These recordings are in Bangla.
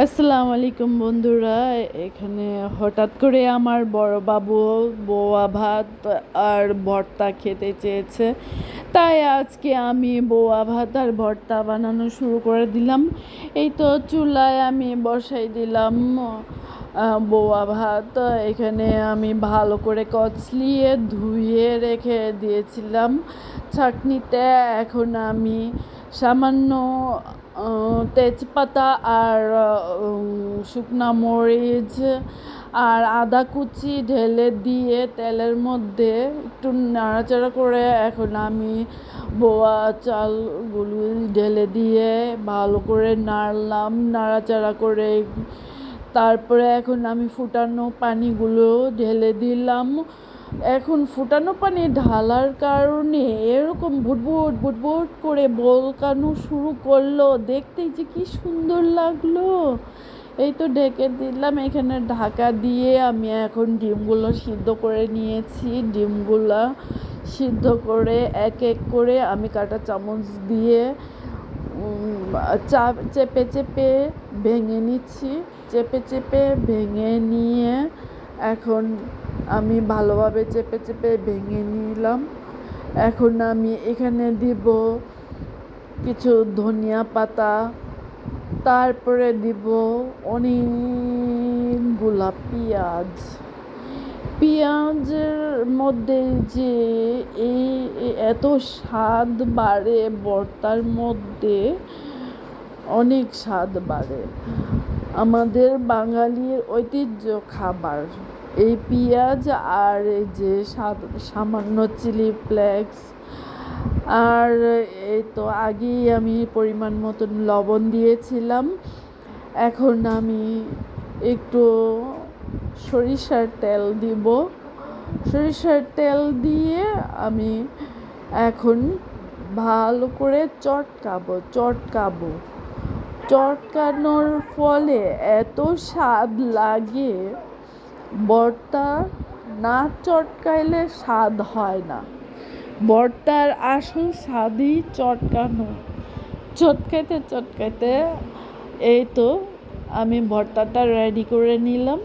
আসসালামু আলাইকুম বন্ধুরা। এখানে হঠাৎ করে আমার বড় বাবু বোয়া ভাত আর ভর্তা খেতে চেয়েছে, তাই আজকে আমি বোয়া ভাত আর ভর্তা বানানো শুরু করে দিলাম। এই তো চুলায় আমি বসাই দিলাম বোয়া ভাত। এখানে আমি ভালো করে কচলিয়ে ধুয়ে রেখে দিয়েছিলাম ছাঁকনিতে। এখন আমি সামান্য তেজপাতা আর শুকনা মরিচ আর আদা কুচি ঢেলে দিয়ে তেলের মধ্যে একটু নাড়াচাড়া করে এখন আমি বোয়া চালগুলো ঢেলে দিয়ে ভালো করে নাড়লাম, নাড়াচাড়া করে। তারপরে এখন আমি ফুটানো পানিগুলো ঢেলে দিলাম। এখন ফুটানো পানি ঢালার কারণে এরকম ভুটভুট ভুটভুট করে বলকানো শুরু করলো, দেখতেই যে কি সুন্দর লাগলো। এই তো ঢেকে দিলাম। এখানে ঢাকা দিয়ে আমি এখন ডিমগুলো সিদ্ধ করে নিয়েছি। ডিমগুলো সিদ্ধ করে এক এক করে আমি কাঁটা চামচ দিয়ে চেপে চেপে ভেঙে নিচ্ছি। চেপে চেপে ভেঙে নিয়ে এখন আমি ভালোভাবে চেপে চেপে ভেঙে নিলাম। এখন আমি এখানে দিব কিছু ধনিয়া পাতা, তারপরে দিব অনেকগুলা পেঁয়াজের মধ্যে যে এই এত স্বাদ বাড়ে, ভর্তার মধ্যে অনেক স্বাদ বাড়ে। আমাদের বাঙালির ঐতিহ্য খাবার এই পেঁয়াজ আর এই যে সামান্য চিলি ফ্লেক্স। আর এই তো আগেই আমি পরিমাণ মতন লবণ দিয়েছিলাম। এখন আমি একটু সরিষার তেল দিব। সরিষার তেল দিয়ে আমি এখন ভালো করে চটকানোর ফলে এত স্বাদ লাগে। ভর্তা না চটকাইলে স্বাদ হয় না। ভর্তার আসল স্বাদই চটকাইতে এই তো আমি ভর্তাটা রেডি করে নিলাম।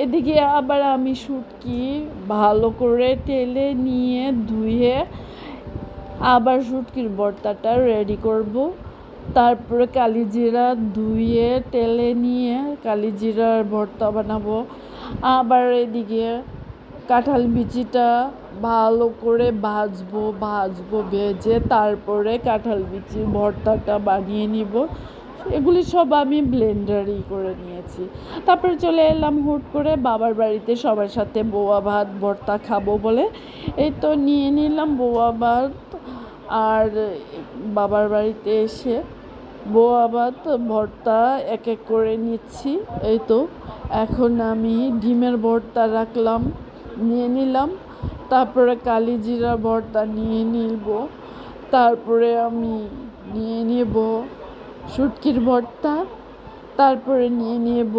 এদিকে আবার আমি শুটকি ভালো করে তেলে নিয়ে ধুয়ে আবার শুটকির ভর্তাটা রেডি করব। তারপরে কালিজিরা ধুয়ে তেলে নিয়ে কালিজিরার ভর্তা বানাবো। আবার এদিকে কাঁঠাল বিচিটা ভালো করে ভাজবো, ভেজে তারপরে কাঁঠাল বিচির ভর্তাটা বানিয়ে নিব। এগুলি সব আমি ব্লেন্ডারই করে নিয়েছি। তারপরে চলে এলাম হুট করে বাবার বাড়িতে সবার সাথে বোয়া ভাত ভর্তা খাবো বলে। এই তো নিয়ে নিলাম বোয়া ভাত। আর বাবার বাড়িতে এসে বোয়া ভাত ভর্তা এক এক করে নিচ্ছি। এই তো এখন আমি ডিমের ভর্তা নিয়ে নিলাম। তারপরে কালিজিরা ভর্তা নিয়ে নিব। তারপরে আমি নিয়ে নেব শুটকির ভর্তা। তারপরে নিয়ে নেব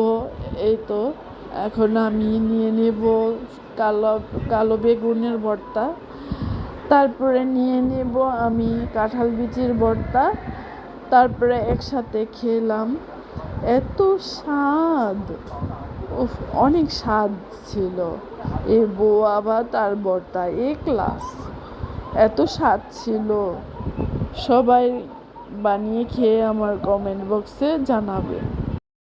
এই তো এখন আমি নিয়ে নেব কালো বেগুনের ভর্তা। তারপরে নিয়ে নেব আমি কাঁঠাল বিচির ভর্তা। তারপরে একসাথে খেলাম। এত স্বাদ, অনেক স্বাদ ছিল এই বোয়া ভাত আর ভর্তা। ক্লাস এত স্বাদ ছিল। সবাই বানিয়ে খেয়ে আমার কমেন্ট বক্সে জানাবে।